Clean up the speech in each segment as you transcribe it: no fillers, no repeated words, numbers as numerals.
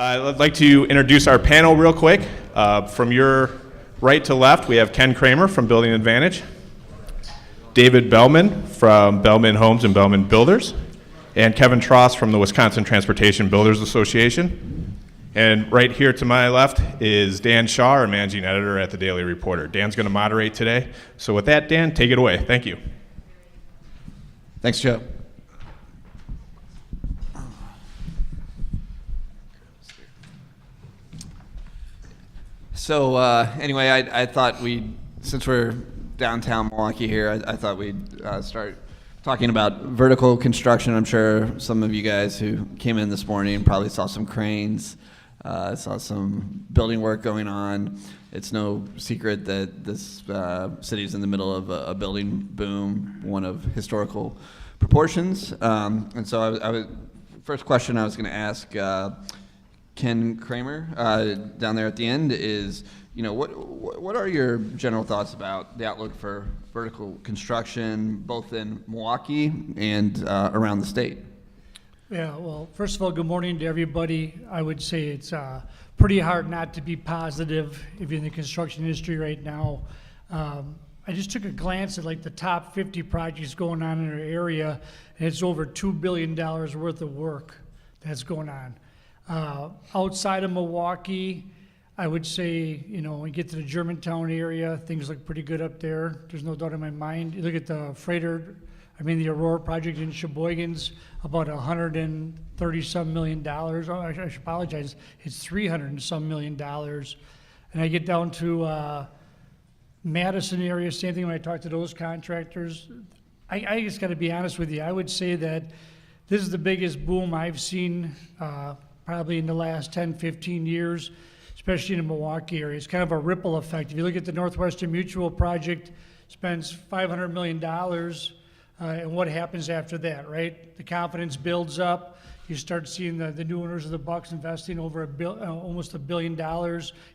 I'd like to introduce our panel real quick. From your right to left, we have Ken Kramer from Building Advantage, David Belman from Belman Homes and Belman Builders, and Kevin Tross from the Wisconsin Transportation Builders Association. And right here to my left is Dan Shaw, our managing editor at the Daily Reporter. Dan's going to moderate today. So with that, Dan, take it away. Thank you. Thanks, Joe. So anyway, I thought since we're downtown Milwaukee here, I thought we'd start talking about vertical construction. I'm sure some of you guys who came in this morning probably saw some cranes, saw some building work going on. It's no secret that this city is in the middle of a building boom, one of historical proportions. And so first question I was going to ask Ken Kramer down there at the end is, what are your general thoughts about the outlook for vertical construction, both in Milwaukee and around the state? Yeah, well, first of all, good morning to everybody. I would say it's pretty hard not to be positive if you're in the construction industry right now. I just took a glance at the top 50 projects going on in our area, and it's over $2 billion worth of work that's going on. Outside of Milwaukee, I would say, when you get to the Germantown area, things look pretty good up there. There's no doubt in my mind. You look at the the Aurora project in Sheboygan's, about $130-some million. Oh, I should apologize. It's $300-some million. And I get down to Madison area, same thing when I talk to those contractors. I just got to be honest with you. I would say that this is the biggest boom I've seen probably in the last 10, 15 years, especially in the Milwaukee area. It's kind of a ripple effect. If you look at the Northwestern Mutual project, spends $500 million, and what happens after that, right? The confidence builds up. You start seeing the new owners of the Bucks investing over almost $1 billion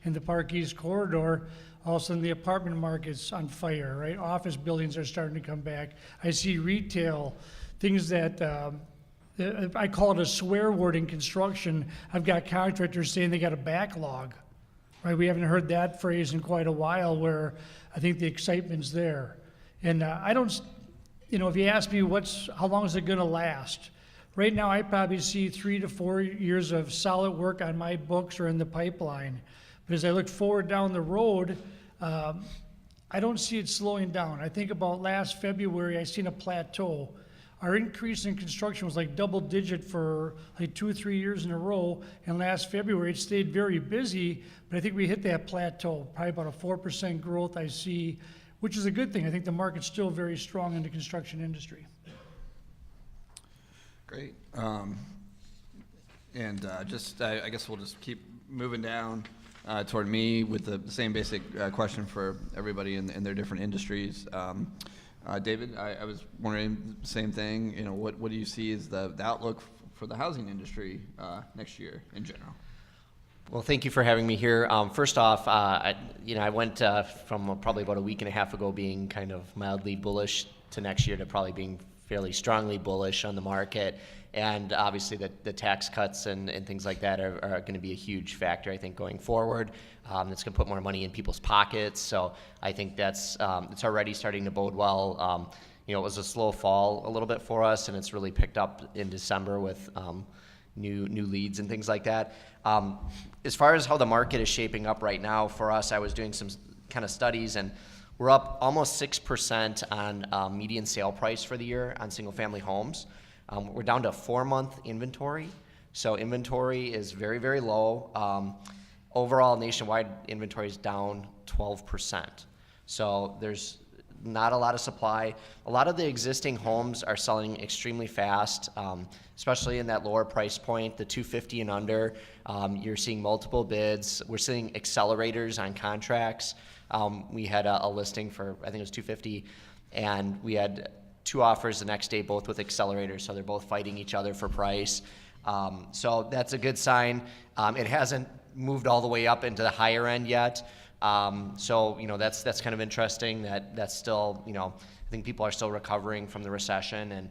in the Park East corridor. All of a sudden, the apartment market's on fire, right? Office buildings are starting to come back. I see retail, things that I call it a swear word in construction. I've got contractors saying they got a backlog, right? We haven't heard that phrase in quite a while, where I think the excitement's there. And if you ask me how long is it going to last? Right now, I probably see 3 to 4 years of solid work on my books or in the pipeline. But as I look forward down the road, I don't see it slowing down. I think about last February, I seen a plateau. Our increase in construction was double digit for 2 or 3 years in a row. And last February, it stayed very busy, but I think we hit that plateau, probably about a 4% growth I see, which is a good thing. I think the market's still very strong in the construction industry. Great. I guess we'll just keep moving down toward me with the same basic question for everybody in their different industries. David, I was wondering the same thing. What do you see as the outlook for the housing industry next year in general? Well, thank you for having me here. First off, I went from probably about a week and a half ago being kind of mildly bullish to next year to probably being fairly strongly bullish on the market. And obviously the tax cuts and things like that are going to be a huge factor, I think, going forward. It's going to put more money in people's pockets. So I think it's already starting to bode well. It was a slow fall a little bit for us, and it's really picked up in December with new leads and things like that. As far as how the market is shaping up right now for us, I was doing some kind of studies, and we're up almost 6% on median sale price for the year on single-family homes. We're down to 4-month inventory, so inventory is very, very low. Overall, nationwide inventory is down 12%. So there's not a lot of supply. A lot of the existing homes are selling extremely fast, especially in that lower price point, the $250 and under. You're seeing multiple bids. We're seeing accelerators on contracts. We had a listing for, I think it was $250, and we had 2 offers the next day, both with accelerators, so they're both fighting each other for price. So that's a good sign. It hasn't moved all the way up into the higher end yet. So that's kind of interesting. That's still, I think people are still recovering from the recession, and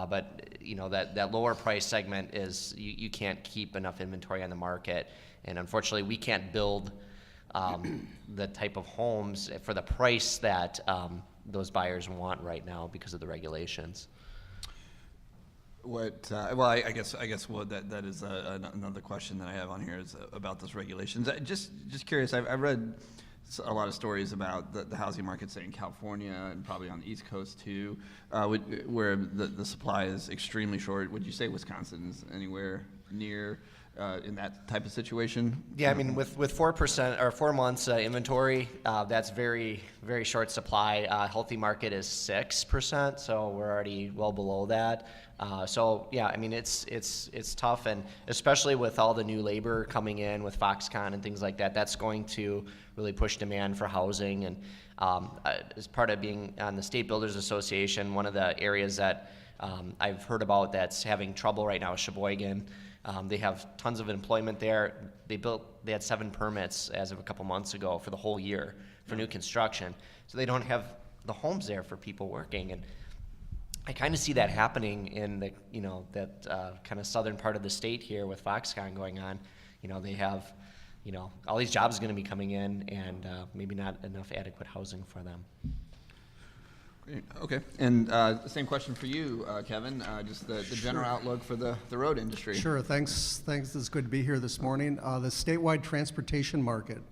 but you know that lower price segment is you can't keep enough inventory on the market, and unfortunately we can't build the type of homes for the price that those buyers want right now because of the regulations. Well, I guess that is another question that I have on here is about those regulations. Just curious. I've read a lot of stories about the housing market, say in California and probably on the East Coast too, where the supply is extremely short. Would you say Wisconsin is anywhere near in that type of situation? Yeah, I mean, with 4% or 4 months inventory, that's very, very short supply. Healthy market is 6%, so we're already well below that. So yeah, I mean, it's tough, and especially with all the new labor coming in with Foxconn and things like that, that's going to really push demand for housing. And as part of being on the State Builders Association, one of the areas that I've heard about that's having trouble right now is Sheboygan. They have tons of employment there. They had 7 permits as of a couple months ago for the whole year for new construction. So they don't have the homes there for people working. And I kind of see that happening in the, that kind of southern part of the state here with Foxconn going on. They have, all these jobs are going to be coming in, and maybe not enough adequate housing for them. Great. Okay. And same question for you, Kevin. Just the general outlook for the road industry. Sure. Thanks. It's good to be here this morning. The statewide transportation market.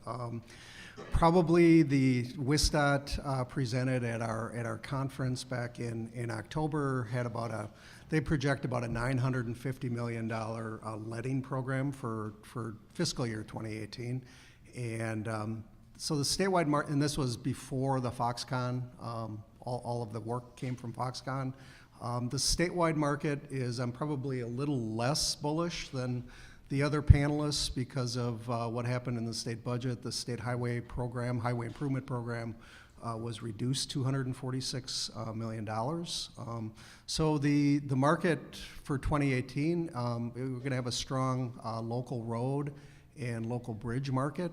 Probably the WISDOT presented at our conference back in October had they project about a $950 million letting program for fiscal year 2018, and so the statewide market, and this was before the Foxconn. All of the work came from Foxconn. The statewide market is, I'm probably a little less bullish than the other panelists because of what happened in the state budget. The state highway improvement program was reduced $246 million. So the market for 2018, we're going to have a strong local road and local bridge market.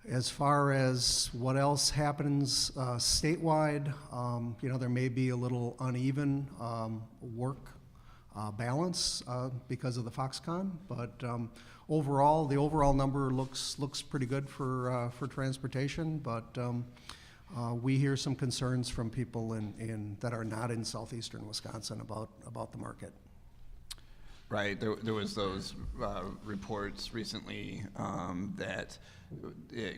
As far as what else happens statewide, there may be a little uneven work balance because of the Foxconn, but overall, the overall number looks pretty good for transportation. But we hear some concerns from people that are not in southeastern Wisconsin about the market. Right. There was those reports recently that,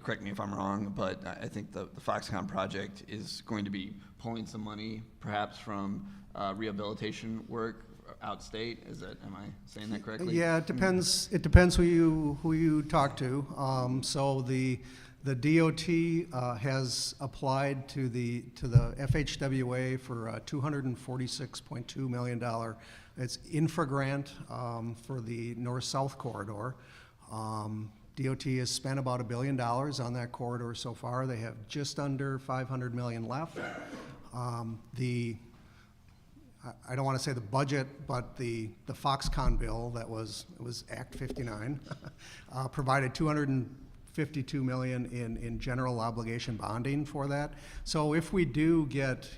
correct me if I'm wrong, but I think the Foxconn project is going to be pulling some money, perhaps from rehabilitation work outstate. Am I saying that correctly? Yeah, it depends. It depends who you talk to. So the DOT has applied to the FHWA for a $246.2 million. It's infra grant for the north-south corridor. DOT has spent about $1 billion on that corridor so far. They have just under $500 million left. I don't want to say the budget, but the Foxconn bill it was Act 59 provided $252 million in general obligation bonding for that. So if we do get,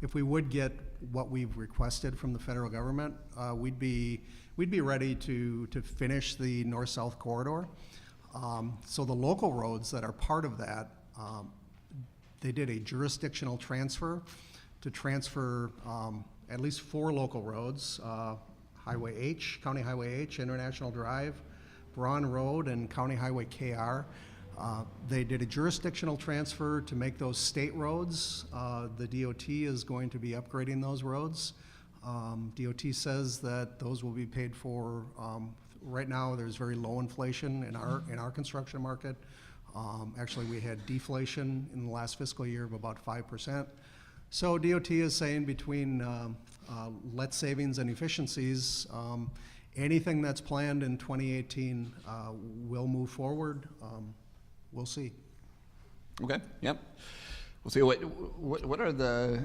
if we would get what we've requested from the federal government, we'd be ready to finish the north-south corridor. So the local roads that are part of that, they did a jurisdictional transfer to transfer at least 4 local roads, Highway H, County Highway H, International Drive, Braun Road, and County Highway KR. They did a jurisdictional transfer to make those state roads. The DOT is going to be upgrading those roads. DOT says that those will be paid for. Right now, there's very low inflation in our construction market. Actually, we had deflation in the last fiscal year of about 5%. So DOT is saying between let savings and efficiencies, anything that's planned in 2018 will move forward. We'll see. Okay. Yep. We'll see. What are the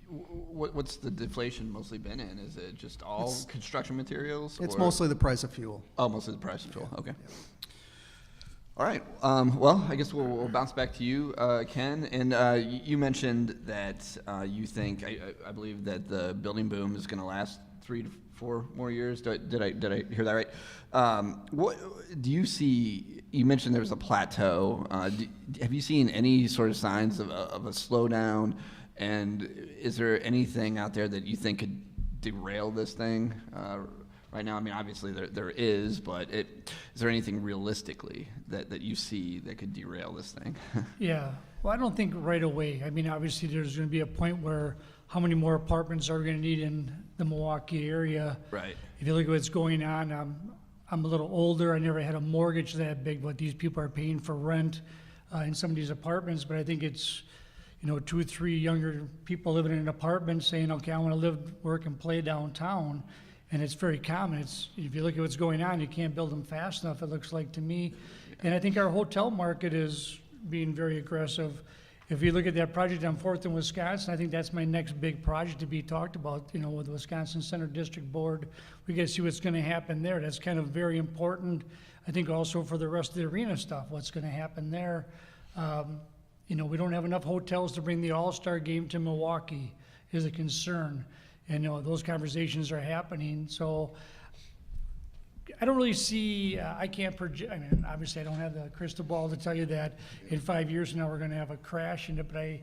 what's the deflation mostly been in? Is it just all construction materials? It's mostly the price of fuel. Oh, mostly the price of fuel. Okay. All right. Well, I guess we'll bounce back to you, Ken. And you mentioned that you think, I believe that the building boom is going to last 3 to 4 more years. Did I hear that right? What do you see? You mentioned there was a plateau. Have you seen any sort of signs of a slowdown? And is there anything out there that you think could derail this thing? Right now, I mean, obviously there is, but is there anything realistically that you see that could derail this thing? Yeah, well, I don't think right away. I mean, obviously, there's going to be a point where how many more apartments are we going to need in the Milwaukee area? Right. If you look at what's going on, I'm a little older. I never had a mortgage that big, but these people are paying for rent in some of these apartments. But I think it's, 2 or 3 younger people living in an apartment saying, okay, I want to live, work, and play downtown. And it's very common. If you look at what's going on, you can't build them fast enough, it looks like to me. And I think our hotel market is being very aggressive. If you look at that project on 4th and Wisconsin, I think that's my next big project to be talked about, with the Wisconsin Center District Board. We got to see what's going to happen there. That's kind of very important. I think also for the rest of the arena stuff, what's going to happen there. We don't have enough hotels to bring the All-Star game to Milwaukee is a concern. And those conversations are happening. So I don't really see, I can't project, I mean, obviously I don't have the crystal ball to tell you that in 5 years from now we're going to have a crash in it, but I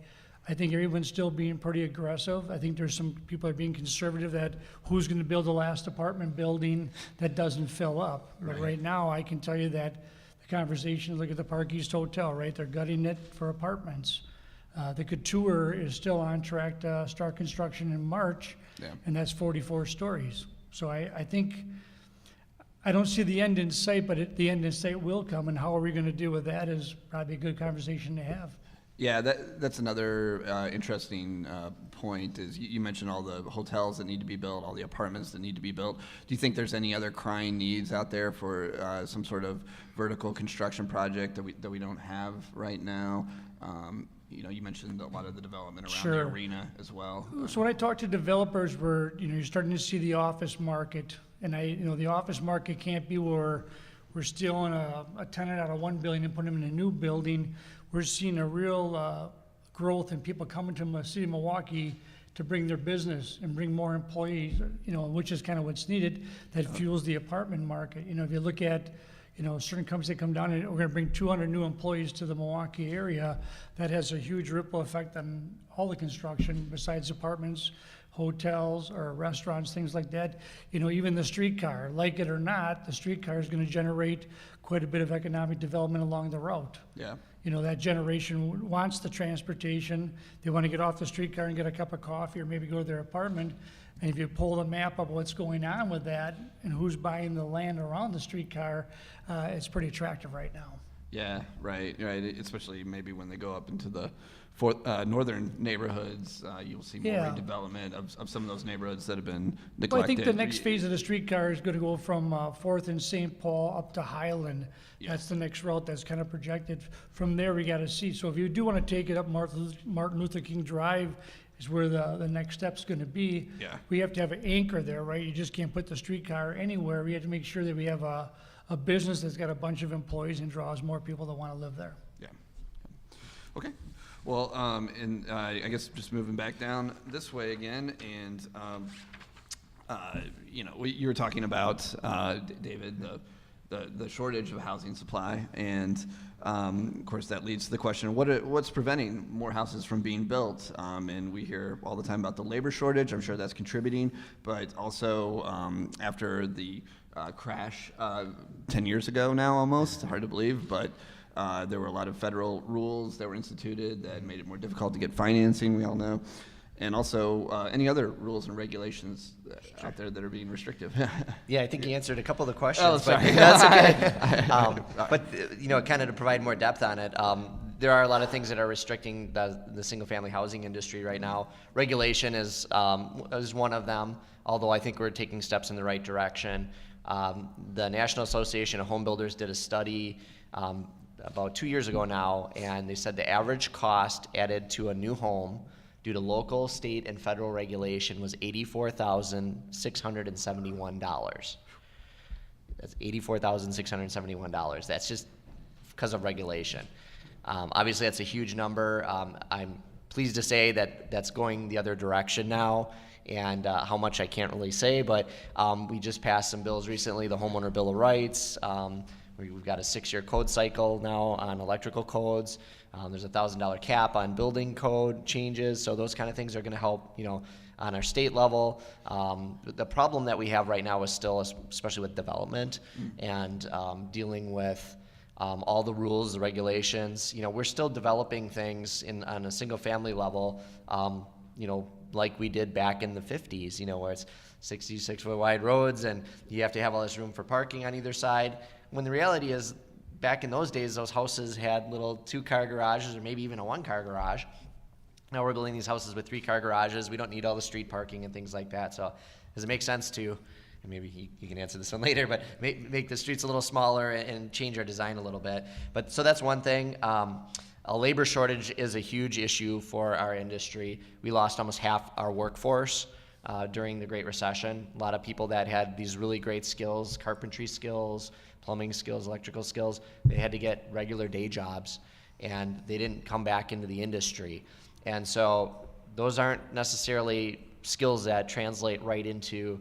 think everyone's still being pretty aggressive. I think there's some people are being conservative that who's going to build the last apartment building that doesn't fill up. But right now I can tell you that the conversation, look at the Park East Hotel, right? They're gutting it for apartments. The Couture is still on track to start construction in March, and that's 44 stories. So I think, I don't see the end in sight, but the end in sight will come, and how are we going to deal with that is probably a good conversation to have. Yeah, that's another interesting point is you mentioned all the hotels that need to be built, all the apartments that need to be built. Do you think there's any other crying needs out there for some sort of vertical construction project that we don't have right now? You mentioned a lot of the development around the arena as well. So when I talk to developers, you're starting to see the office market, and the office market can't be where we're stealing a tenant out of one building and putting them in a new building. We're seeing a real growth in people coming to the city of Milwaukee to bring their business and bring more employees, which is kind of what's needed. That fuels the apartment market. If you look at certain companies that come down and we're going to bring 200 new employees to the Milwaukee area, that has a huge ripple effect on all the construction besides apartments, hotels or restaurants, things like that. Even the streetcar, like it or not, the streetcar is going to generate quite a bit of economic development along the route. Yeah. That generation wants the transportation. They want to get off the streetcar and get a cup of coffee or maybe go to their apartment. And if you pull the map of what's going on with that and who's buying the land around the streetcar, it's pretty attractive right now. Yeah, right. Especially maybe when they go up into the northern neighborhoods, you'll see more redevelopment of some of those neighborhoods that have been neglected. Well, I think the next phase of the streetcar is going to go from 4th and St. Paul up to Highland. Yeah. That's the next route that's kind of projected. From there, we got to see. So if you do want to take it up Martin Luther King Drive, is where the next step's going to be. Yeah. We have to have an anchor there, right? You just can't put the streetcar anywhere. We have to make sure that we have a business that's got a bunch of employees and draws more people that want to live there. Yeah. Okay. Well, and I guess just moving back down this way again, and you were talking about David, the shortage of housing supply, and of course that leads to the question: what's preventing more houses from being built? And we hear all the time about the labor shortage. I'm sure that's contributing, but also after the crash 10 years ago now, almost hard to believe, but. There were a lot of federal rules that were instituted that made it more difficult to get financing, we all know. And also any other rules and regulations out there that are being restrictive. Yeah, I think you answered a couple of the questions. Oh, sorry. But that's okay. But kind of to provide more depth on it, there are a lot of things that are restricting the single-family housing industry right now. Regulation is one of them, although I think we're taking steps in the right direction. The National Association of Homebuilders did a study about 2 years ago now, and they said the average cost added to a new home due to local, state, and federal regulation was $84,671. That's $84,671. That's just because of regulation. Obviously, that's a huge number. I'm pleased to say that that's going the other direction now, and how much I can't really say, but we just passed some bills recently, the Homeowner Bill of Rights. We've got a 6-year code cycle now on electrical codes. There's a $1,000 cap on building code changes, so those kind of things are going to help, on our state level. The problem that we have right now is still, especially with development and dealing with all the rules, the regulations. We're still developing things on a single family level, like we did back in the 50s, where it's 66-foot wide roads and you have to have all this room for parking on either side. When the reality is, back in those days, those houses had little 2-car garages or maybe even a 1-car garage. Now we're building these houses with 3-car garages. We don't need all the street parking and things like that. So does it make sense to, and maybe you can answer this one later, but make the streets a little smaller and change our design a little bit? But so that's one thing. A labor shortage is a huge issue for our industry. We lost almost half our workforce during the Great Recession. A lot of people that had these really great skills, carpentry skills, plumbing skills, electrical skills, they had to get regular day jobs, and they didn't come back into the industry. And so those aren't necessarily skills that translate right into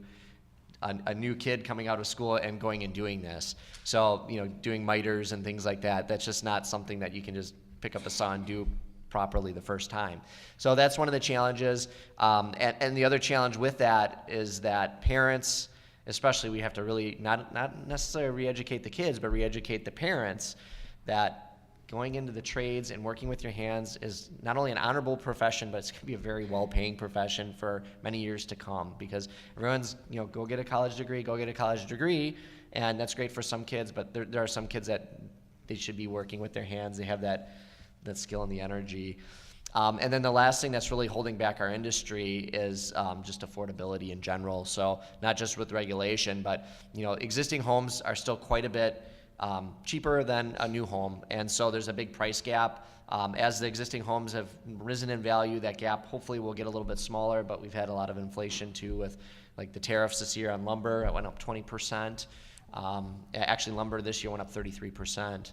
a new kid coming out of school and going and doing this. So, doing miters and things like that, that's just not something that you can just pick up a saw and do properly the first time. So that's one of the challenges. And the other challenge with that is that parents, especially, we have to really not necessarily re-educate the kids, but re-educate the parents that going into the trades and working with your hands is not only an honorable profession, but it's going to be a very well-paying profession for many years to come, because everyone's, go get a college degree, and that's great for some kids, but there are some kids that they should be working with their hands. They have that skill and the energy. And then the last thing that's really holding back our industry is just affordability in general. So not just with regulation, but existing homes are still quite a bit cheaper than a new home, and so there's a big price gap. As the existing homes have risen in value, that gap hopefully will get a little bit smaller, but we've had a lot of inflation too with like the tariffs this year on lumber. It went up 20%. Actually, lumber this year went up 33%.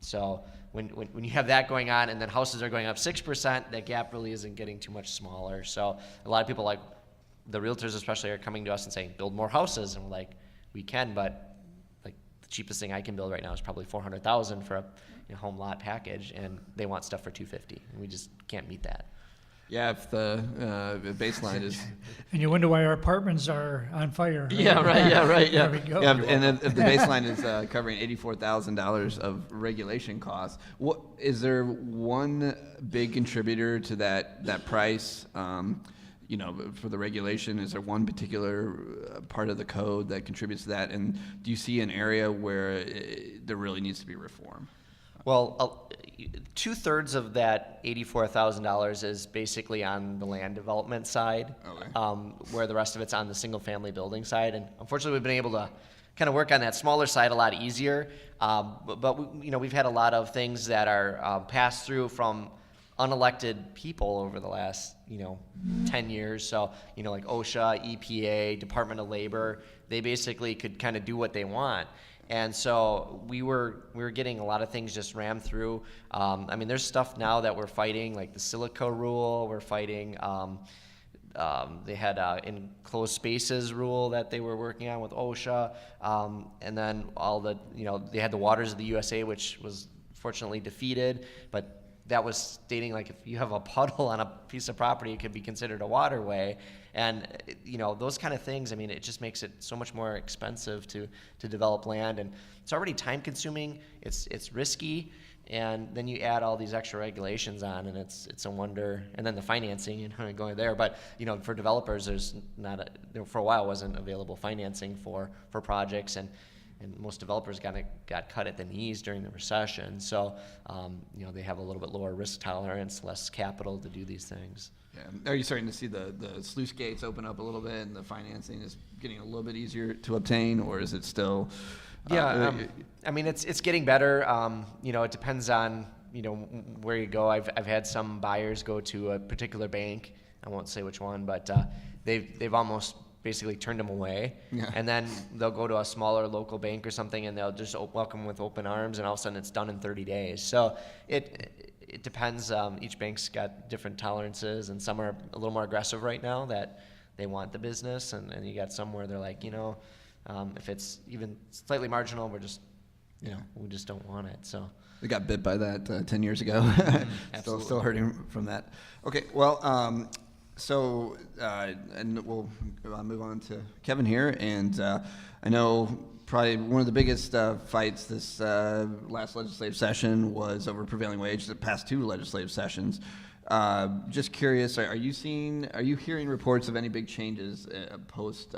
So when you have that going on, and then houses are going up 6%, that gap really isn't getting too much smaller. So a lot of people, like the realtors especially, are coming to us and saying, build more houses, and we're like, we can, but cheapest thing I can build right now is probably $400,000 for a home lot package, and they want stuff for $250, and we just can't meet that. Yeah, if the baseline is. And you wonder why our apartments are on fire. Yeah, right. Yeah, right. Yeah. There we go. Yeah, and if the baseline is covering $84,000 of regulation costs, what is there one big contributor to that price? For the regulation, is there one particular part of the code that contributes to that? And do you see an area where there really needs to be reform? Well, 2/3 of that $84,000 is basically on the land development side, where the rest of it's on the single-family building side. And unfortunately, we've been able to kind of work on that smaller side a lot easier. But we've had a lot of things that are passed through from unelected people over the last 10 years. So like OSHA, EPA, Department of Labor, they basically could kind of do what they want. And so we were getting a lot of things just rammed through. There's stuff now that we're fighting, like the silica rule. We're fighting. They had enclosed spaces rule that they were working on with OSHA, and then they had the Waters of the USA, which was fortunately defeated, but that was stating, like, if you have a puddle on a piece of property, it could be considered a waterway. And those kind of things, it just makes it so much more expensive to develop land, and it's already time consuming, it's risky, and then you add all these extra regulations on, and it's a wonder. And then the financing and going there, but for developers, there's there for a while wasn't available financing for projects, and most developers got cut at the knees during the recession. So, they have a little bit lower risk tolerance, less capital to do these things. Yeah. Are you starting to see the sluice gates open up a little bit, and the financing is getting a little bit easier to obtain, or is it still? It's getting better. It depends on where you go. I've had some buyers go to a particular bank. I won't say which one, but they've almost basically turned them away. Yeah. And then they'll go to a smaller local bank or something, and they'll just welcome with open arms, and all of a sudden it's done in 30 days. So it depends. Each bank's got different tolerances, and some are a little more aggressive right now that they want the business, and you got some where they're like, if it's even slightly marginal, we just don't want it. So. We got bit by that 10 years ago. still hurting from that. Okay, well, and we'll move on to Kevin here. And I know probably one of the biggest fights this last legislative session was over prevailing wage, the past 2 legislative sessions. Just curious, are you hearing reports of any big changes post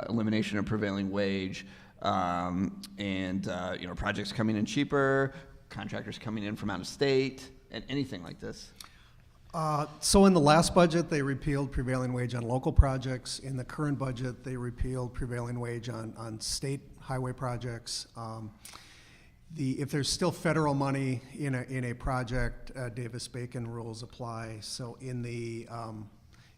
elimination of prevailing wage? Projects coming in cheaper, contractors coming in from out of state, and anything like this? So in the last budget, they repealed prevailing wage on local projects. In the current budget, they repealed prevailing wage on state highway projects. If there's still federal money in a project, Davis-Bacon rules apply. So in the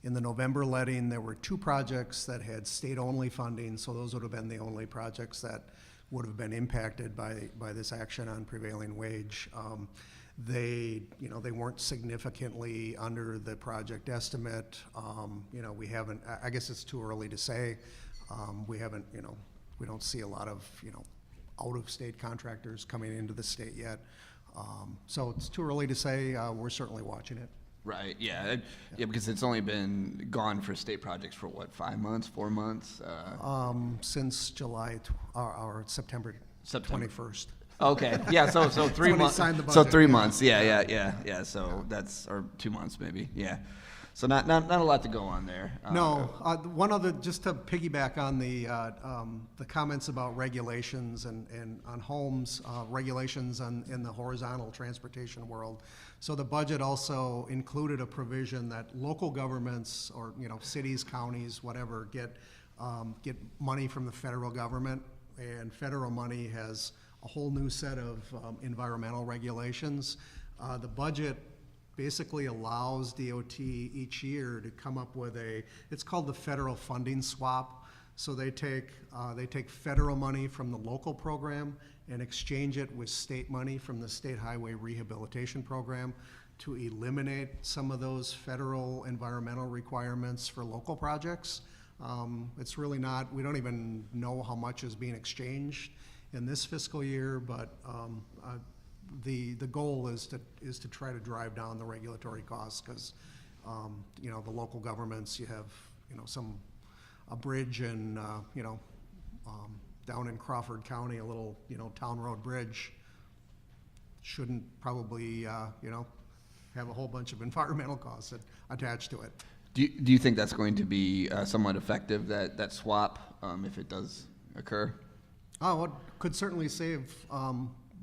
November letting, there were 2 projects that had state-only funding, so those would have been the only projects that would have been impacted by this action on prevailing wage. They weren't significantly under the project estimate. We haven't, I guess it's too early to say. We don't see a lot of, out-of-state contractors coming into the state yet. So it's too early to say. We're certainly watching it. Right. Yeah. Because it's only been gone for state projects for what, 5 months, 4 months? Since July or September 21st. Okay. Yeah. So 3 when he months. signed the So budget. 3 months. Yeah. So that's, or 2 months maybe. Yeah. So not a lot to go on there. No, one other, just to piggyback on the comments about regulations and on homes, regulations in the horizontal transportation world. So the budget also included a provision that local governments or cities, counties, whatever, get money from the federal government, and federal money has a whole new set of environmental regulations. The budget basically allows DOT each year to come up with it's called the federal funding swap. So they take federal money from the local program and exchange it with state money from the State Highway Rehabilitation Program to eliminate some of those federal environmental requirements for local projects. It's really not, we don't even know how much is being exchanged in this fiscal year, but the goal is to try to drive down the regulatory costs, because the local governments, you have a bridge and down in Crawford County, a little town road bridge shouldn't probably have a whole bunch of environmental costs attached to it. Do you think that's going to be somewhat effective, that swap, if it does occur? Oh, it could certainly save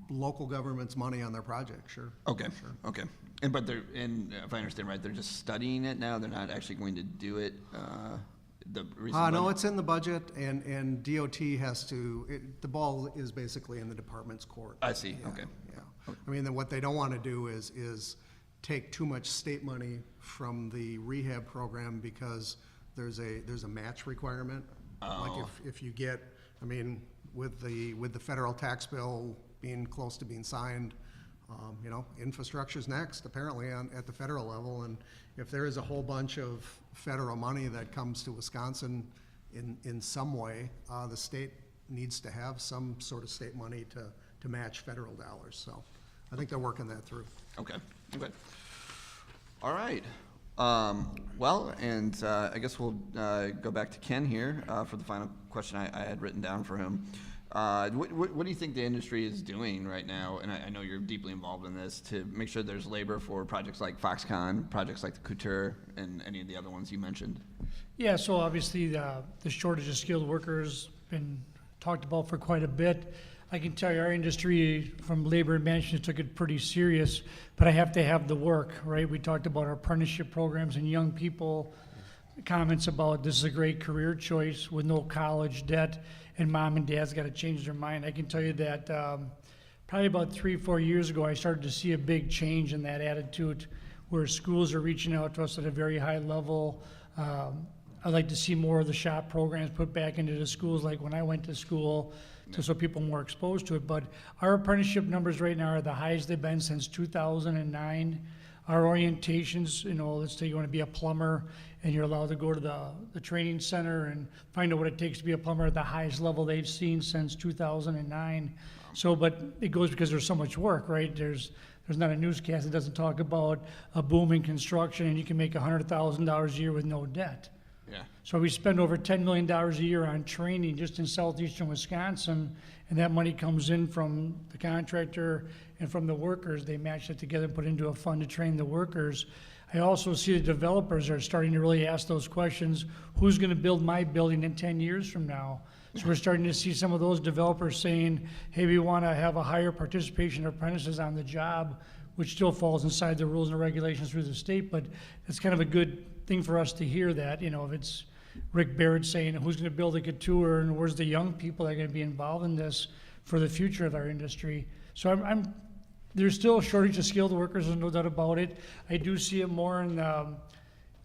local governments money on their project, sure. Okay. Sure. Okay. But if I understand right, they're just studying it now. They're not actually going to do it. No, it's in the budget, and DOT has to. The ball is basically in the department's court. I see. Okay. Yeah. I mean, then what they don't want to do is take too much state money from the rehab program, because there's a match requirement. Oh. Like if you get, I mean, with the federal tax bill being close to being signed, infrastructure's next, apparently, at the federal level. And if there is a whole bunch of federal money that comes to Wisconsin in some way, the state needs to have some sort of state money to match federal dollars. So I think they're working that through. Okay. All right. I guess we'll go back to Ken here for the final question I had written down for him. What do you think the industry is doing right now, and I know you're deeply involved in this, to make sure there's labor for projects like Foxconn, projects like the Couture, and any of the other ones you mentioned? Yeah, so obviously the shortage of skilled workers been talked about for quite a bit. I can tell you our industry from labor and management took it pretty serious, but I have to have the work, right? We talked about our apprenticeship programs and young people, comments about this is a great career choice with no college debt, and mom and dad's got to change their mind. I can tell you that probably about 3-4 years ago, I started to see a big change in that attitude, where schools are reaching out to us at a very high level. I'd like to see more of the shop programs put back into the schools, like when I went to school, so people are more exposed to it. But our apprenticeship numbers right now are the highest they've been since 2009. Our orientations, let's say you want to be a plumber, and you're allowed to go to the training center and find out what it takes to be a plumber at the highest level they've seen since 2009. So, but it goes because there's so much work, right? There's not a newscast that doesn't talk about a boom in construction, and you can make $100,000 a year with no debt. Yeah. So we spend over $10 million a year on training just in southeastern Wisconsin, and that money comes in from the contractor and from the workers. They match it together and put it into a fund to train the workers. I also see the developers are starting to really ask those questions. Who's going to build my building in 10 years from now? So we're starting to see some of those developers saying, hey, we want to have a higher participation of apprentices on the job, which still falls inside the rules and regulations through the state, but it's kind of a good thing for us to hear that, if it's Rick Barrett saying who's going to build a couture and where's the young people that are going to be involved in this for the future of our industry. So there's still a shortage of skilled workers, there's no doubt about it. I do see it more in,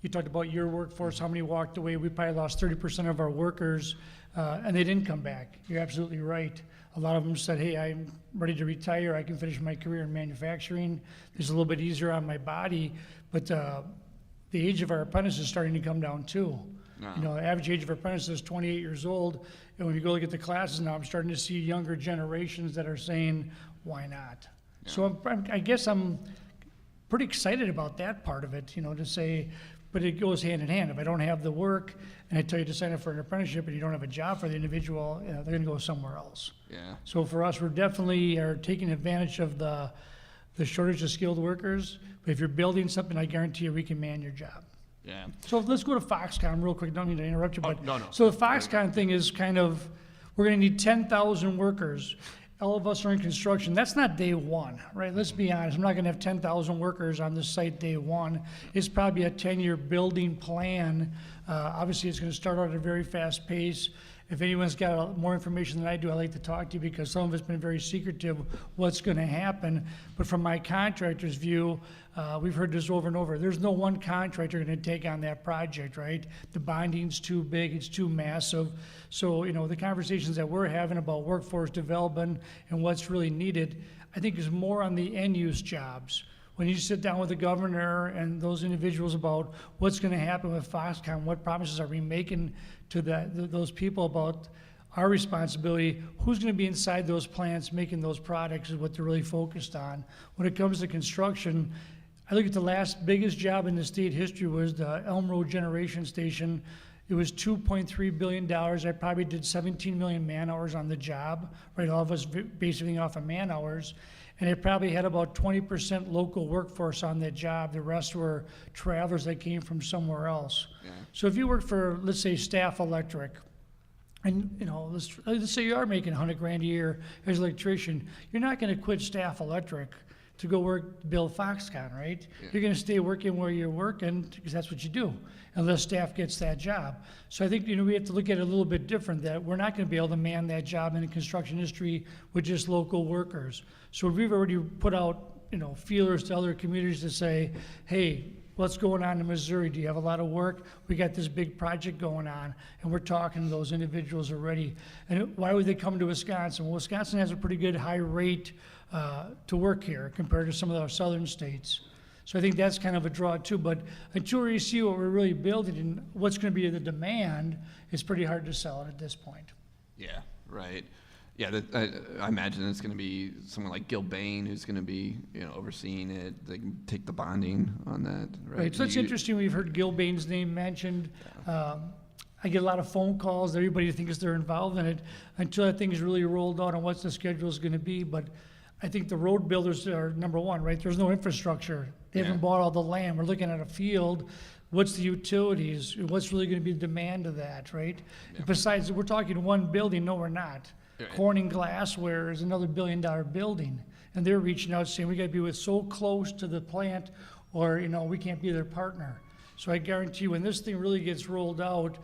you talked about your workforce, how many walked away. We probably lost 30% of our workers, and they didn't come back. You're absolutely right. A lot of them said, hey, I'm ready to retire. I can finish my career in manufacturing. It's a little bit easier on my body, but the age of our apprentices is starting to come down too. No. The average age of our apprentices is 28 years old, and when you go look at the classes now, I'm starting to see younger generations that are saying, why not? Yeah. So I guess I'm pretty excited about that part of it, to say, but it goes hand in hand. If I don't have the work and I tell you to sign up for an apprenticeship and you don't have a job for the individual, they're going to go somewhere else. Yeah. So for us, we're definitely are taking advantage of the shortage of skilled workers. But if you're building something, I guarantee you we can man your job. Yeah. So let's go to Foxconn real quick. Don't mean to interrupt you, but no. So the Foxconn thing is kind of, we're going to need 10,000 workers. All of us are in construction. That's not day one, right? Let's be honest. I'm not going to have 10,000 workers on this site day one. It's probably a 10-year building plan. Obviously, it's going to start out at a very fast pace. If anyone's got more information than I do, I'd like to talk to you because some of it's been very secretive what's going to happen. But from my contractor's view, we've heard this over and over. There's no one contractor going to take on that project, right? The bonding's too big, it's too massive. So, the conversations that we're having about workforce development and what's really needed, I think is more on the end-use jobs. When you sit down with the governor and those individuals about what's going to happen with Foxconn, what promises are we making to those people about our responsibility, who's going to be inside those plants making those products is what they're really focused on. When it comes to construction, I look at the last biggest job in the state history was the Elm Road Generation Station. It was $2.3 billion. I probably did 17 million man hours on the job, right? All of us basically off of man hours. And it probably had about 20% local workforce on that job. The rest were travelers that came from somewhere else. Yeah. So if you work for, let's say, Staff Electric, and let's say you are making $100,000 a year as an electrician, you're not going to quit Staff Electric to go work to build Foxconn, right? Yeah. You're going to stay working where you're working because that's what you do, unless staff gets that job. So I think we have to look at it a little bit different, that we're not going to be able to man that job in the construction industry with just local workers. So we've already put out feelers to other communities to say, hey, what's going on in Missouri? Do you have a lot of work? We got this big project going on, and we're talking to those individuals already. And why would they come to Wisconsin? Well, Wisconsin has a pretty good high rate to work here compared to some of our southern states. So I think that's kind of a draw too. But until you see what we're really building and what's going to be the demand, it's pretty hard to sell it at this point. Yeah, right. Yeah, I imagine it's going to be someone like Gil Bain who's going to be overseeing it. They can take the bonding on that, right? Right. So it's interesting. We've heard Gil Bain's name mentioned. Yeah. I get a lot of phone calls. Everybody thinks they're involved in it until that thing is really rolled out on what the schedule is going to be. But I think the road builders are number one, right? There's no infrastructure. They haven't bought all the land. We're looking at a field. What's the utilities? What's really going to be the demand of that, right? Yeah. Besides, we're talking one building. No, we're not. Right. Corning Glassware is another $1 billion building. And they're reaching out saying we got to be so close to the plant or, we can't be their partner. So I guarantee when this thing really gets rolled out,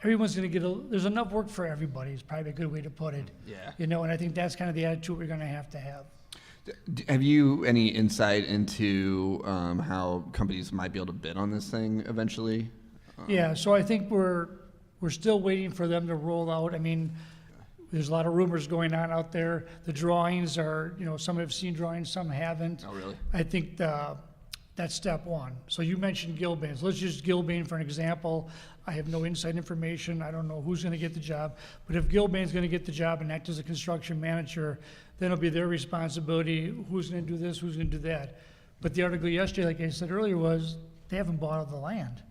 everyone's going to get there's enough work for everybody is probably a good way to put it. Yeah. And I think that's kind of the attitude we're going to have. Have you any insight into how companies might be able to bid on this thing eventually? Yeah, so I think we're still waiting for them to roll out. I mean, there's a lot of rumors going on out there. The drawings are, some have seen drawings, some haven't. Oh, really? I think that's step one. So you mentioned Gilbane. So let's use Gilbane for an example. I have no inside information. I don't know who's going to get the job. But if Gilbane's going to get the job and act as a construction manager, then it'll be their responsibility. Who's going to do this? Who's going to do that? But the article yesterday, like I said earlier, was they haven't bought out the land.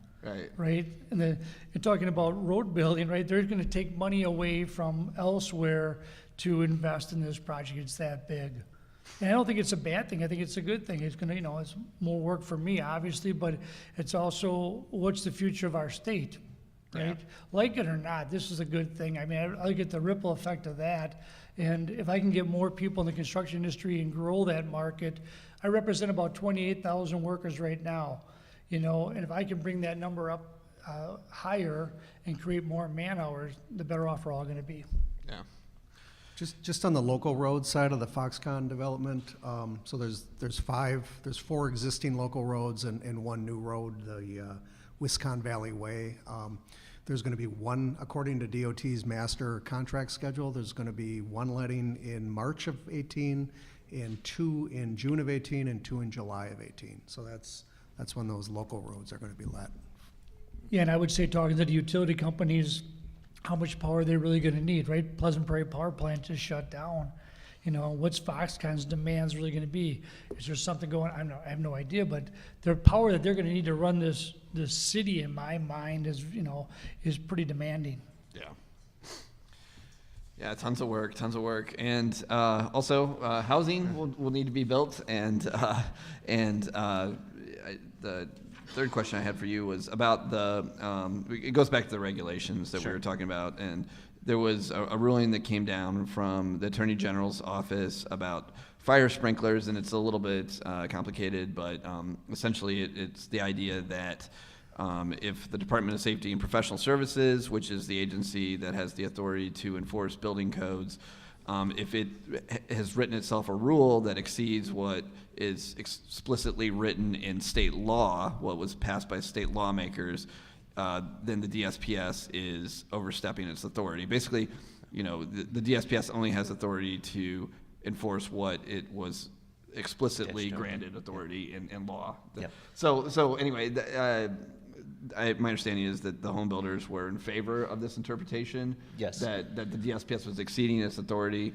Right? And talking about road building, right? They're going to take money away from elsewhere to invest in this project. It's that big. And I don't think it's a bad thing. I think it's a good thing. It's going to, it's more work for me, obviously, but it's also what's the future of our state, right? Yeah. Like it or not, this is a good thing. I mean, I get the ripple effect of that. And if I can get more people in the construction industry and grow that market, I represent about 28,000 workers right now. And if I can bring that number up higher and create more man hours, the better off we're all going to be. Yeah. Just on the local road side of the Foxconn development, so there's 4 existing local roads and 1 new road, the Wisconn Valley Way. There's going to be 1, according to DOT's master contract schedule, there's going to be 1 letting in March of 18, and 2 in June of 18, and 2 in July of 18. So that's when those local roads are going to be let. Yeah, and I would say talking to the utility companies, how much power they're really going to need, right? Pleasant Prairie Power Plant just shut down. What's Foxconn's demands really going to be? Is there something going on? I have no idea, but their power that they're going to need to run this city, in my mind, is pretty demanding. Yeah. Yeah, tons of work, and also housing will need to be built, and the third question I had for you was about it goes back to the regulations that we were talking about, and there was a ruling that came down from the Attorney General's office about fire sprinklers, and it's a little bit complicated, but essentially it's the idea that if the Department of Safety and Professional Services, which is the agency that has the authority to enforce building codes, if it has written itself a rule that exceeds what is explicitly written in state law, what was passed by state lawmakers, then the DSPS is overstepping its authority. Basically, the DSPS only has authority to enforce what it was explicitly granted authority in law. Yep. So anyway, my understanding is that the Homebuilders were in favor of this interpretation. Yes. That the DSPS was exceeding its authority.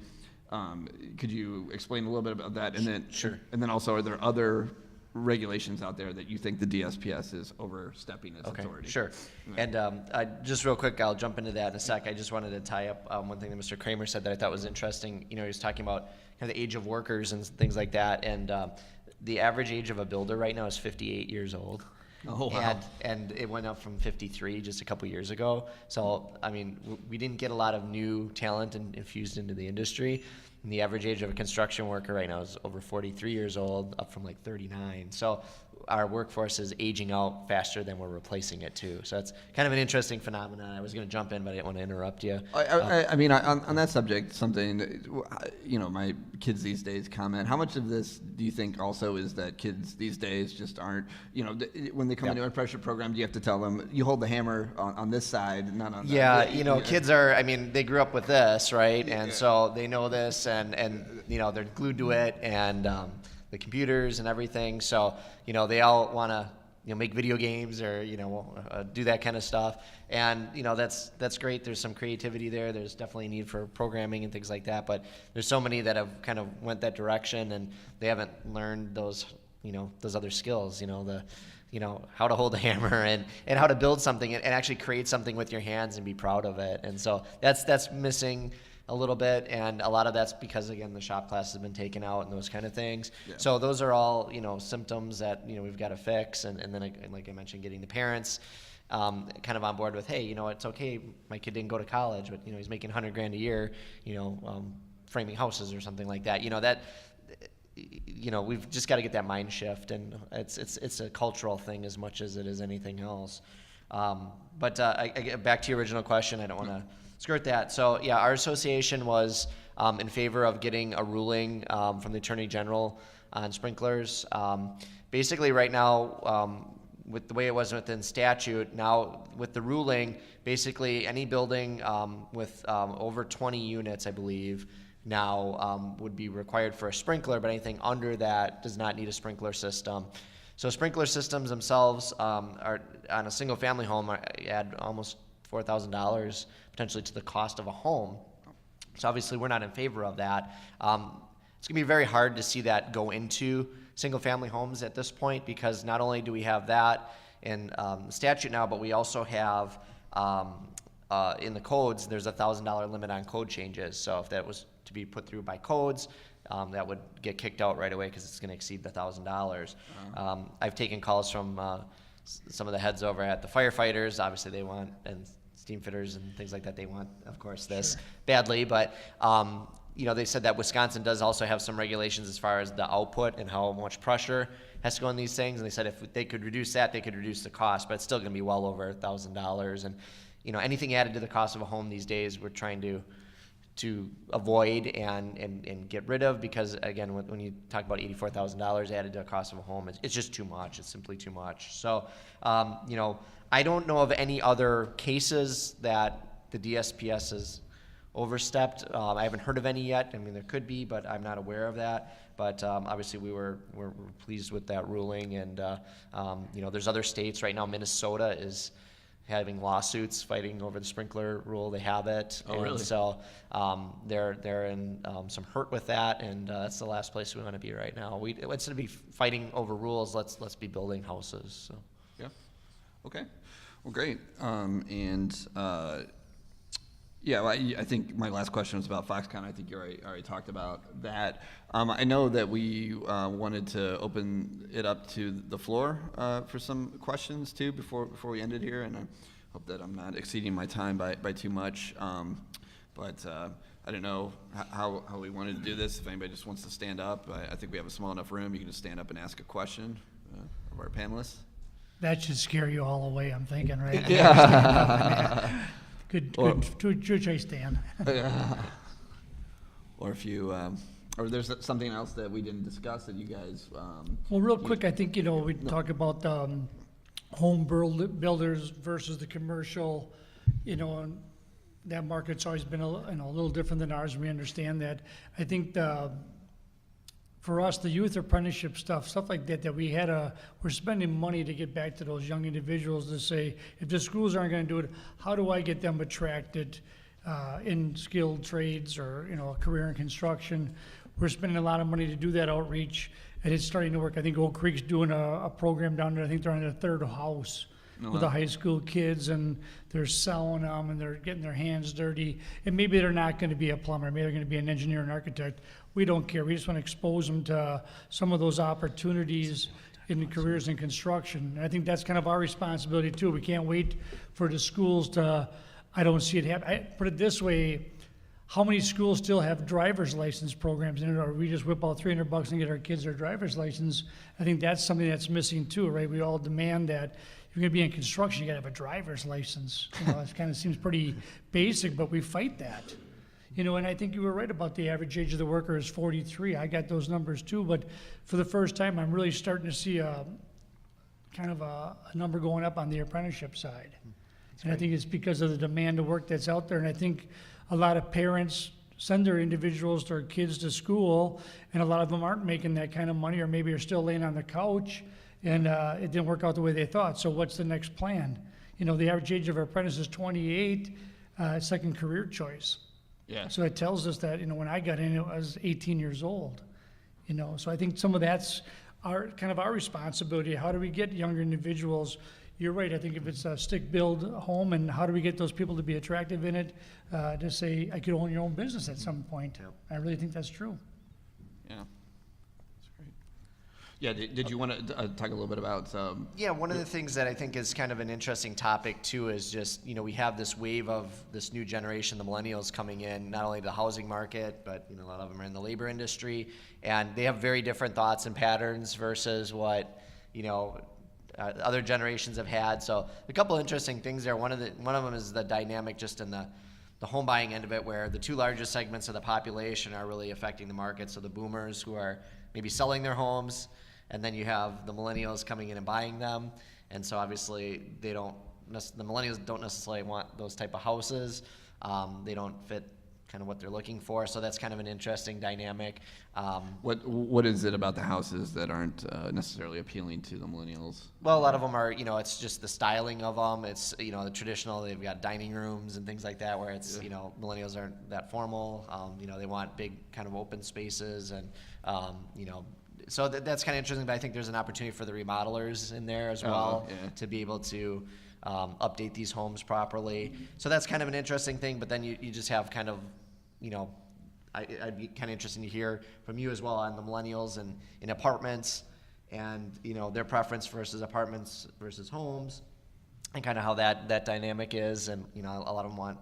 Could you explain a little bit about that? And then, Sure. And then also, are there other regulations out there that you think the DSPS is overstepping its authority? Sure. And just real quick, I'll jump into that in a sec. I just wanted to tie up one thing that Mr. Kramer said that I thought was interesting. He was talking about kind of the age of workers and things like that. And the average age of a builder right now is 58 years old. Oh, wow. And it went up from 53 just a couple years ago. So, I mean, we didn't get a lot of new talent infused into the industry. And the average age of a construction worker right now is over 43 years old, up from like 39. So our workforce is aging out faster than we're replacing it too. So it's kind of an interesting phenomenon. I was going to jump in, but I didn't want to interrupt you. I mean, on that subject, something, my kids these days comment, how much of this do you think also is that kids these days just aren't, when they come into an apprenticeship program, do you have to tell them, you hold the hammer on this side, not on that? Yeah, kids are, they grew up with this, right? And so they know this and they're glued to it and the computers and everything. So, they all want to, make video games or, do that kind of stuff. And, that's great. There's some creativity there. There's definitely a need for programming and things like that. But there's so many that have kind of went that direction and they haven't learned those other skills, how to hold a hammer and how to build something and actually create something with your hands and be proud of it. And so that's missing a little bit, and a lot of that's because, again, the shop class has been taken out and those kind of things. Yeah. So those are all, symptoms that, we've got to fix. And then, like I mentioned, getting the parents kind of on board with, hey, it's okay, my kid didn't go to college, but, he's making $100,000 a year, framing houses or something like that. We've just got to get that mind shift, and it's a cultural thing as much as it is anything else. But I get back to your original question. I don't want to skirt that. So yeah, our association was in favor of getting a ruling from the Attorney General on sprinklers. Basically, right now, with the way it was within statute. Now with the ruling, basically any building with over 20 units, I believe, now would be required for a sprinkler, but anything under that does not need a sprinkler system. So sprinkler systems themselves are on a single family home add almost $4,000 potentially to the cost of a home. So obviously we're not in favor of that. It's gonna be very hard to see that go into single family homes at this point, because not only do we have that in the statute now, but we also have in the codes, there's a $1,000 limit on code changes. So if that was to be put through by codes, that would get kicked out right away because it's going to exceed the $1,000. I've taken calls from some of the heads over at the firefighters. Obviously, they want, and steam fitters and things like that. They want, of course, this badly. But they said that Wisconsin does also have some regulations as far as the output and how much pressure has to go in these things. And they said if they could reduce that, they could reduce the cost. But it's still going to be well over $1,000. And anything added to the cost of a home these days, we're trying to avoid and get rid of, because again, when you talk about $84,000 added to the cost of a home, it's just too much. It's simply too much. So, I don't know of any other cases that the DSPS has overstepped. I haven't heard of any yet. I mean, there could be, but I'm not aware of that. But obviously, we're pleased with that ruling. And there's other states right now. Minnesota is having lawsuits fighting over the sprinkler rule. They have it. Oh, really? So they're in some hurt with that, and that's the last place we want to be right now. We instead of be fighting over rules, let's be building houses. So. Yeah. Okay. Well, great. I think my last question was about Foxconn. I think you already talked about that. I know that we wanted to open it up to the floor for some questions too before we end it here, and I hope that I'm not exceeding my time by too much. But I don't know how we wanted to do this. If anybody just wants to stand up, I think we have a small enough room. You can just stand up and ask a question of our panelists. That should scare you all away, I'm thinking, right? Yeah. Good choice, Dan. Or if you, or there's something else that we didn't discuss that you guys. Well, real quick, I think, we talk about home builders versus the commercial, and that market's always been a little different than ours. We understand that. I think for us, the youth apprenticeship stuff like that we're spending money to get back to those young individuals to say, if the schools aren't going to do it, how do I get them attracted in skilled trades or, a career in construction? We're spending a lot of money to do that outreach, and it's starting to work. I think Oak Creek's doing a program down there. I think they're on their third house with the high school kids, and they're selling them, and they're getting their hands dirty. And maybe they're not going to be a plumber. Maybe they're going to be an engineer and architect. We don't care. We just want to expose them to some of those opportunities in the careers in construction. And I think that's kind of our responsibility too. We can't wait for the schools to, I don't see it happen. I put it this way, how many schools still have driver's license programs in it, or we just whip out $300 and get our kids their driver's license? I think that's something that's missing too, right? We all demand that if you're gonna be in construction, you gotta have a driver's license. It kind of seems pretty basic, but we fight that. And I think you were right about the average age of the worker is 43. I got those numbers too, but for the first time, I'm really starting to see a number going up on the apprenticeship side. And I think it's because of the demand of work that's out there. And I think a lot of parents send their kids to school, and a lot of them aren't making that kind of money, or maybe are still laying on the couch, and it didn't work out the way they thought. So what's the next plan? The average age of our apprentice is 28, second career choice. Yeah. So it tells us that, when I got in, I was 18 years old, So I think some of that's our responsibility. How do we get younger individuals? You're right. I think if it's a stick-build home, and how do we get those people to be attractive in it, to say, I could own your own business at some point. Yep. I really think that's true. Yeah. That's great. Yeah, did you want to talk a little bit about? One of the things that I think is kind of an interesting topic too is just, we have this wave of this new generation, the millennials, coming in, not only to the housing market, but a lot of them are in the labor industry, and they have very different thoughts and patterns versus what other generations have had. So a couple interesting things there. One of them is the dynamic just in the home buying end of it, where the two largest segments of the population are really affecting the market. So the boomers who are maybe selling their homes, and then you have the millennials coming in and buying them. And so obviously the millennials don't necessarily want those type of houses. They don't fit kind of what they're looking for. So that's kind of an interesting dynamic. What is it about the houses that aren't necessarily appealing to the millennials? Well, a lot of them are, it's just the styling of them. It's, the traditional, they've got dining rooms and things like that where it's, millennials aren't that formal. They want big kind of open spaces and, so that's kind of interesting, but I think there's an opportunity for the remodelers in there as well to be able to update these homes properly. So that's kind of an interesting thing, but then you just have kind of, I'd be kind of interesting to hear from you as well on the millennials and in apartments and, their preference versus apartments versus homes and kind of how that dynamic is. And, a lot of them want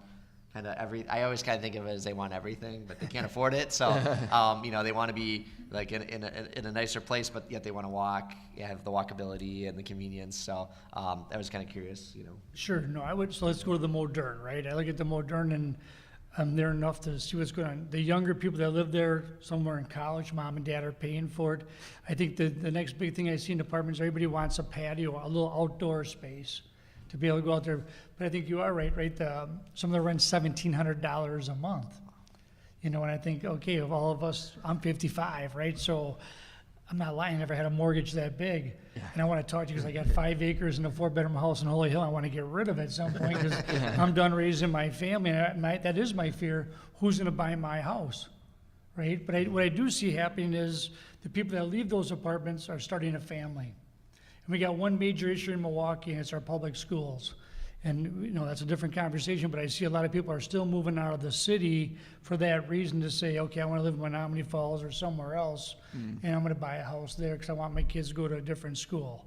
kind of I always kind of think of it as they want everything, but they can't afford it. So, they want to be like in a nicer place, but yet they want to have the walkability and the convenience. So, I was kind of curious, Sure, no, I would, so let's go to the modern, right? I look at the modern and I'm there enough to see what's going on. The younger people that live there, somewhere in college, mom and dad are paying for it. I think the next big thing I see in apartments, everybody wants a patio, a little outdoor space to be able to go out there. But I think you are right? Some of them rent $1,700 a month. And I think, okay, of all of us, I'm 55, right? So I'm not lying, I never had a mortgage that big. And I want to talk to you because I got 5 acres and a 4-bedroom house in Holy Hill. I want to get rid of it at some point because I'm done raising my family. And that is my fear. Who's going to buy my house, right? But what I do see happening is the people that leave those apartments are starting a family. And we got one major issue in Milwaukee, and it's our public schools. And, that's a different conversation, but I see a lot of people are still moving out of the city for that reason to say, okay, I want to live in Menominee Falls or somewhere else, and I'm going to buy a house there because I want my kids to go to a different school.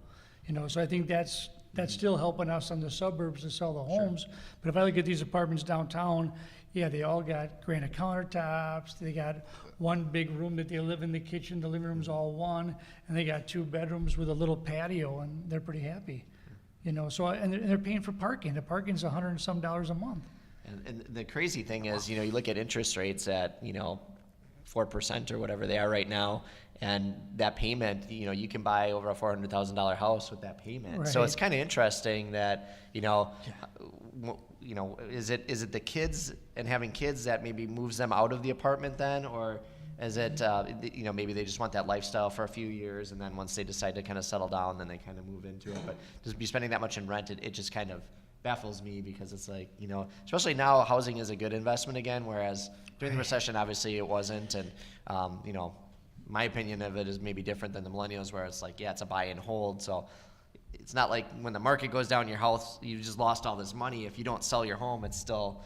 So I think that's still helping us in the suburbs to sell the homes. Sure. But if I look at these apartments downtown, they all got granite countertops. They got one big room that they live in, the kitchen, the living room's all one, and they got 2 bedrooms with a little patio, and they're pretty happy. So and they're paying for parking. The parking's $100 and some a month. And the crazy thing is, you look at interest rates at, 4% or whatever they are right now, and that payment, you can buy over a $400,000 house with that payment. Right. So it's kind of interesting that, is it the kids and having kids that maybe moves them out of the apartment then, or is it, maybe they just want that lifestyle for a few years, and then once they decide to kind of settle down, then they kind of move into it. But just be spending that much in rent, it just kind of baffles me because it's like, especially now housing is a good investment again, whereas during the recession, obviously it wasn't. And, my opinion of it is maybe different than the millennials where it's like, it's a buy and hold. So it's not like when the market goes down, your house, you just lost all this money. If you don't sell your home, it's still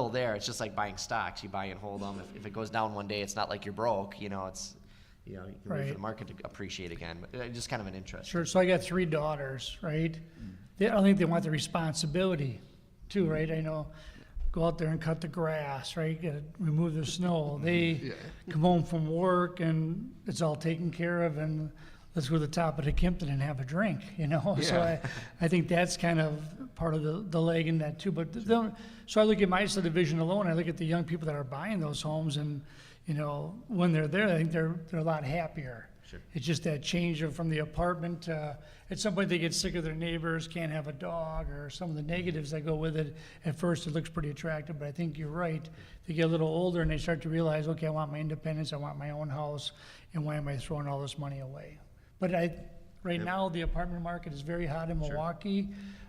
there. It's just like buying stocks. You buy and hold them. If it goes down one day, it's not like you're broke. It's, you can wait for the market to appreciate again. But just kind of an interest. Sure. So I got 3 daughters, right? I don't think they want the responsibility, too, right? I know, go out there and cut the grass, right? Gotta remove the snow. They come home from work and it's all taken care of, and let's go to the top of the Kimpton and have a drink, So I think that's kind of part of the leg in that too. But so I look at my subdivision alone, I look at the young people that are buying those homes, and when they're there, I think they're a lot happier. Sure. It's just that change from the apartment. At some point they get sick of their neighbors, can't have a dog, or some of the negatives that go with it. At first it looks pretty attractive, but I think you're right. They get a little older and they start to realize, okay, I want my independence, I want my own house, and why am I throwing all this money away? But right now, the apartment market is very hot in Milwaukee.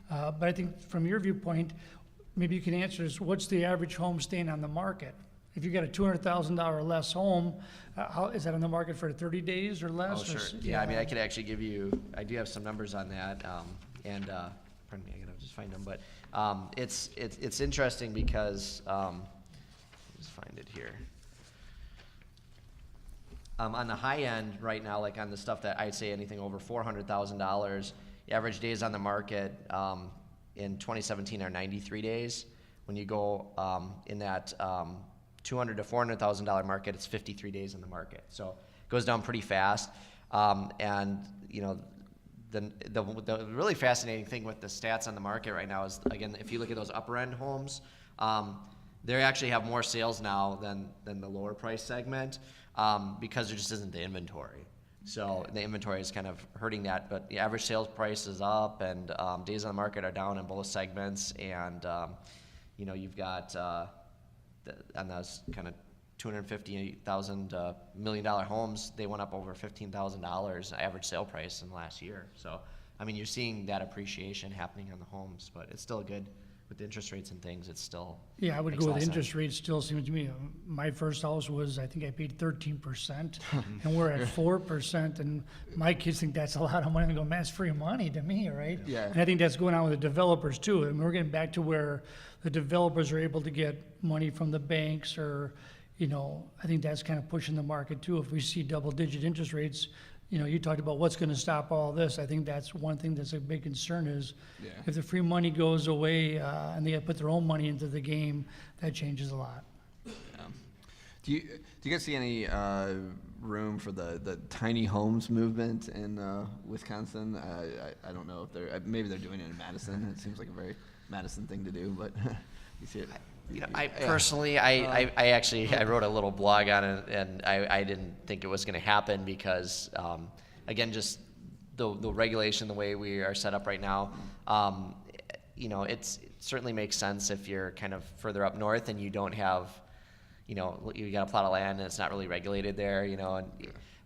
Sure. But I think from your viewpoint, maybe you can answer this, what's the average home staying on the market? If you got a $200,000 less home, how is that on the market for 30 days or less? Oh, sure. Yeah, I mean, I could actually give you, I do have some numbers on that. Pardon me, I gotta just find them. But it's interesting because, let's find it here. On the high end right now, like on the stuff that I'd say anything over $400,000, the average days on the market in 2017 are 93 days. When you go in that $200,000 to $400,000 market, it's 53 days in the market. So it goes down pretty fast. And the really fascinating thing with the stats on the market right now is, again, if you look at those upper end homes, they actually have more sales now than the lower price segment because there just isn't the inventory. So the inventory is kind of hurting that, but the average sales price is up, and days on the market are down in both segments, and you've got on those kind of $250,000 $1 million homes, they went up over $15,000 average sale price in the last year. So I mean, you're seeing that appreciation happening on the homes, but it's still good with the interest rates and things. It's still Yeah, I would makes go a lot with of interest sense. rates still seems to me. My first house was, I think I paid 13%, and we're at 4%, and my kids think that's a lot of money. They go, man, it's free money to me, right? Yeah. And I think that's going on with the developers too. And we're getting back to where the developers are able to get money from the banks, or, I think that's kind of pushing the market too. If we see double-digit interest rates, you talked about what's going to stop all this. I think that's one thing that's a big concern is if the free money goes away and they put their own money into the game, that changes a lot. Do you guys see any room for the tiny homes movement in Wisconsin? I don't know if maybe they're doing it in Madison. It seems like a very Madison thing to do, but you see it. I personally, I actually wrote a little blog on it, and I didn't think it was going to happen because, again, just the regulation, the way we are set up right now, it certainly makes sense if you're kind of further up north and you don't have, you got a plot of land and it's not really regulated there,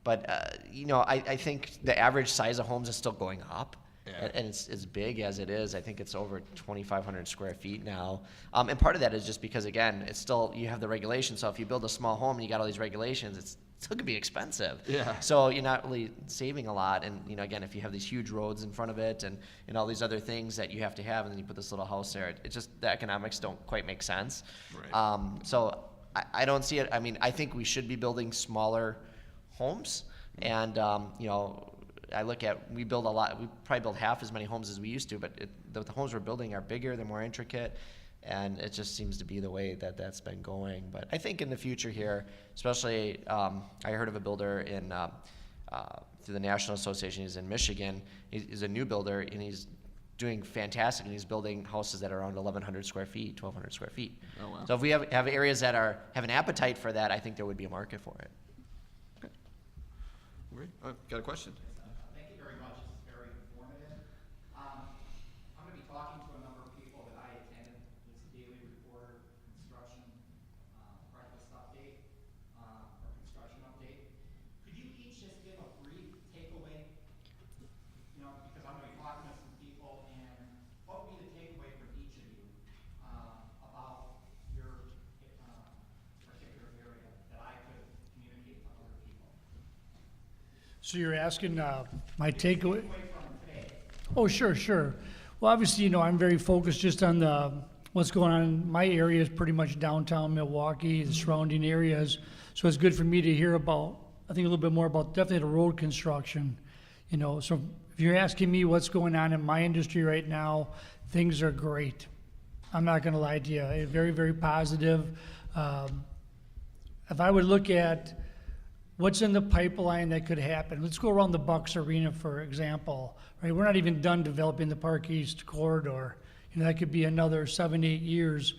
But I think the average size of homes is still going up. Yeah. And it's as big as it is. I think it's over 2,500 square feet now. And part of that is just because, again, it's still, you have the regulations. So if you build a small home and you got all these regulations, it's still gonna be expensive. Yeah. So you're not really saving a lot. And, again, if you have these huge roads in front of it and all these other things that you have to have, and then you put this little house there, it just, the economics don't quite make sense. Right. So I don't see it. I mean, I think we should be building smaller homes. And, I look at, we probably build half as many homes as we used to, but the homes we're building are bigger, they're more intricate, and it just seems to be the way that that's been going. But I think in the future here, especially, I heard of a builder through the National Association, he's in Michigan, he's a new builder, and he's doing fantastic, and he's building houses that are around 1,100 square feet, 1,200 square feet. Oh, wow. So if we have areas that have an appetite for that, I think there would be a market for it. Okay. Great. Got a question? So you're asking my takeaway? Oh, sure. Well, obviously, I'm very focused just on what's going on. My area is pretty much downtown Milwaukee, the surrounding areas. So it's good for me to hear about, I think a little bit more about definitely the road construction. So if you're asking me what's going on in my industry right now, things are great. I'm not going to lie to you. Very, very positive. If I would look at what's in the pipeline that could happen, let's go around the Bucks Arena, for example. Right, we're not even done developing the Park East corridor. That could be another 7-8 years.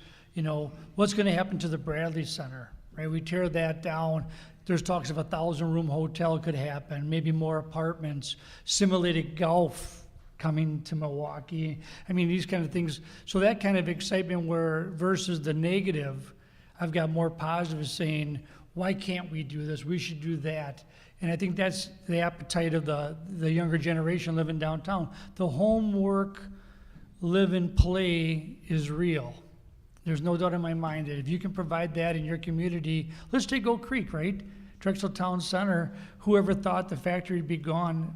What's going to happen to the Bradley Center? Right, we tear that down. There's talks of a 1,000-room hotel could happen, maybe more apartments, simulated golf coming to Milwaukee. I mean, these kind of things. So that kind of excitement where versus the negative, I've got more positives saying, why can't we do this? We should do that. And I think that's the appetite of the younger generation living downtown. The homework, live and play is real. There's no doubt in my mind that if you can provide that in your community, let's take Oak Creek, right? Drexel Town Center, whoever thought the factory would be gone,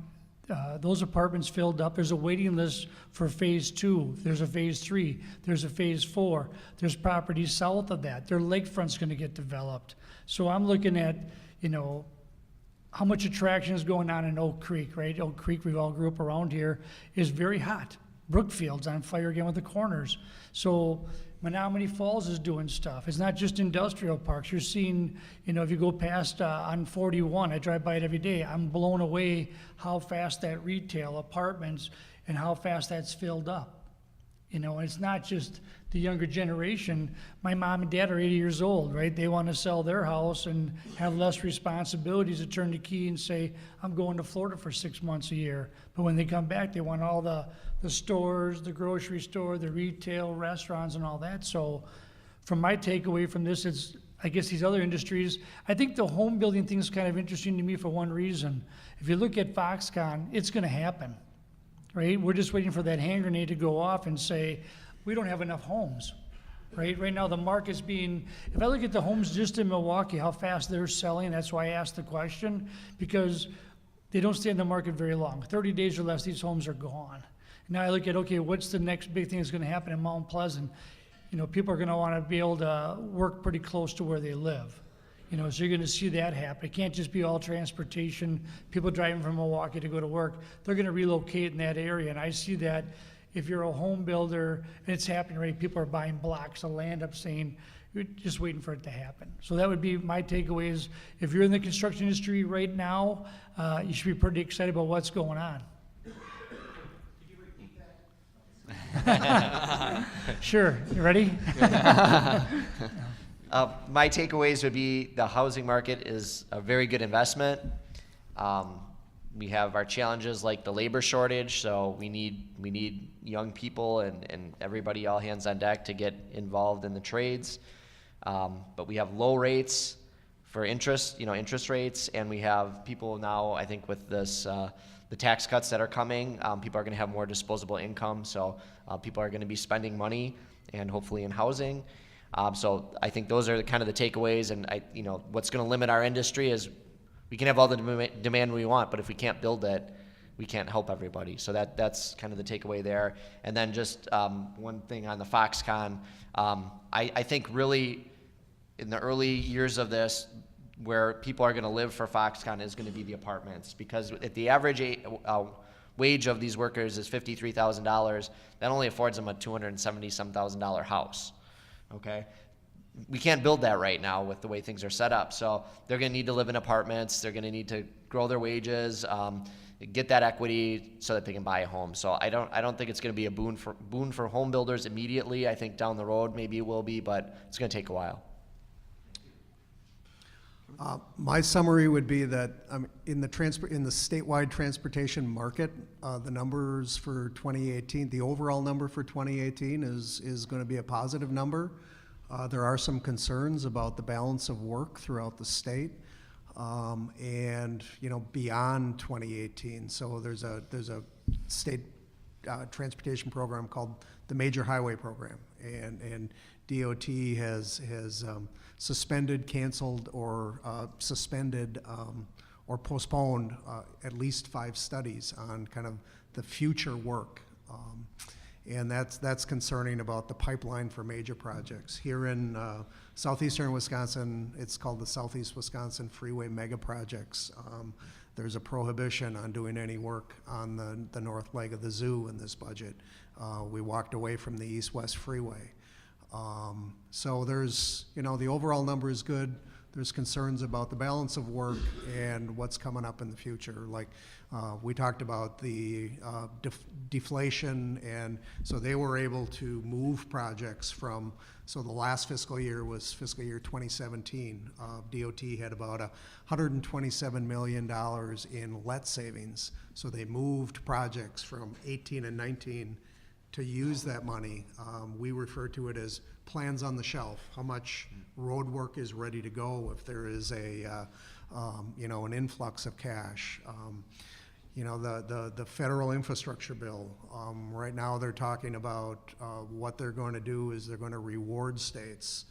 those apartments filled up. There's a waiting list for phase 2. There's a phase 3. There's a phase 4. There's properties south of that. Their lakefront's going to get developed. So I'm looking at, how much attraction is going on in Oak Creek, right? Oak Creek, we all grew up around here, is very hot. Brookfield's on fire again with the corners. So Menominee Falls is doing stuff. It's not just industrial parks. You're seeing, if you go past on 41, I drive by it every day. I'm blown away how fast that retail, apartments, and how fast that's filled up. You know, it's not just the younger generation. My mom and dad are 80 years old, right? They want to sell their house and have less responsibilities to turn the key and say, I'm going to Florida for 6 months a year. But when they come back, they want all the stores, the grocery store, the retail, restaurants, and all that. So from my takeaway from this, it's, I guess these other industries, I think the home building thing is kind of interesting to me for one reason. If you look at Foxconn, it's going to happen. Right? We're just waiting for that hand grenade to go off and say, we don't have enough homes, right? Right now the market's being, if I look at the homes just in Milwaukee, how fast they're selling, that's why I asked the question, because they don't stay in the market very long. 30 days or less, these homes are gone. Now I look at, okay, what's the next big thing that's gonna happen in Mount Pleasant? You know, people are gonna wanna be able to work pretty close to where they live. You know, so you're going to see that happen. It can't just be all transportation, people driving from Milwaukee to go to work. They're going to relocate in that area. And I see that if you're a home builder, and it's happening already, people are buying blocks of land up saying, you're just waiting for it to happen. So that would be my takeaway is if you're in the construction industry right now, you should be pretty excited about what's going on. Could you repeat that? Sure. You ready? My takeaways would be the housing market is a very good investment. We have our challenges like the labor shortage, so we need young people and everybody all hands on deck to get involved in the trades. But we have low rates for interest rates, and we have people now, I think with this, the tax cuts that are coming, people are going to have more disposable income, so people are going to be spending money and hopefully in housing. So I think those are kind of the takeaways, and what's going to limit our industry is we can have all the demand we want, but if we can't build it, we can't help everybody. So that's kind of the takeaway there. And then just one thing on the Foxconn, I think really in the early years of this, where people are going to live for Foxconn is going to be the apartments, because at the average wage of these workers is $53,000. That only affords them a $270,000 house. Okay, we can't build that right now with the way things are set up. So they're going to need to live in apartments. They're going to need to grow their wages, get that equity so that they can buy a home. So I don't think it's going to be a boon for home builders immediately. I think down the road maybe it will be, but it's going to take a while. My summary would be that in the statewide transportation market, the numbers for 2018, the overall number for 2018 is going to be a positive number. There are some concerns about the balance of work throughout the state, and beyond 2018. So there's a state transportation program called the Major Highway Program, and DOT has suspended, canceled, or or postponed at least 5 studies on kind of the future work. And that's concerning about the pipeline for major projects. Here in southeastern Wisconsin, it's called the Southeast Wisconsin Freeway Mega Projects. There's a prohibition on doing any work on the north leg of the zoo in this budget. We walked away from the east-west freeway. So there's, the overall number is good. There's concerns about the balance of work and what's coming up in the future. Like we talked about the deflation, and so they were able to move projects from, so the last fiscal year was fiscal year 2017. DOT had about $127 million in LET savings. So they moved projects from 18 and 19 to use that money. We refer to it as plans on the shelf, how much road work is ready to go if there is an influx of cash. The federal infrastructure bill, right now they're talking about what they're going to do is they're going to reward states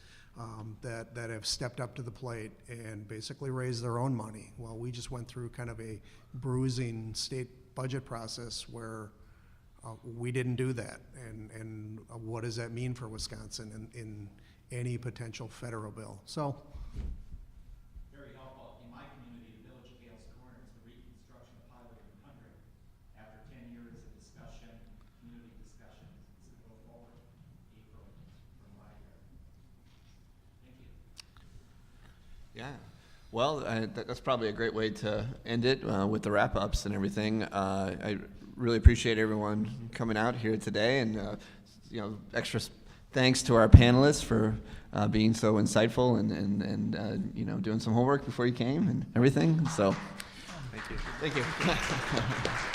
that have stepped up to the plate and basically raise their own money. Well, we just went through kind of a bruising state budget process where we didn't do that, and what does that mean for Wisconsin in any potential federal bill? So, very helpful. In my community, the Village of Gales Corners, the reconstruction of Highway 100, after 10 years of discussion, community discussion, is to go forward. April from my area. Thank you. Yeah. Well, that's probably a great way to end it with the wrap-ups and everything. I really appreciate everyone coming out here today and extra thanks to our panelists for being so insightful and doing some homework before you came and everything. So, thank you. Thank you.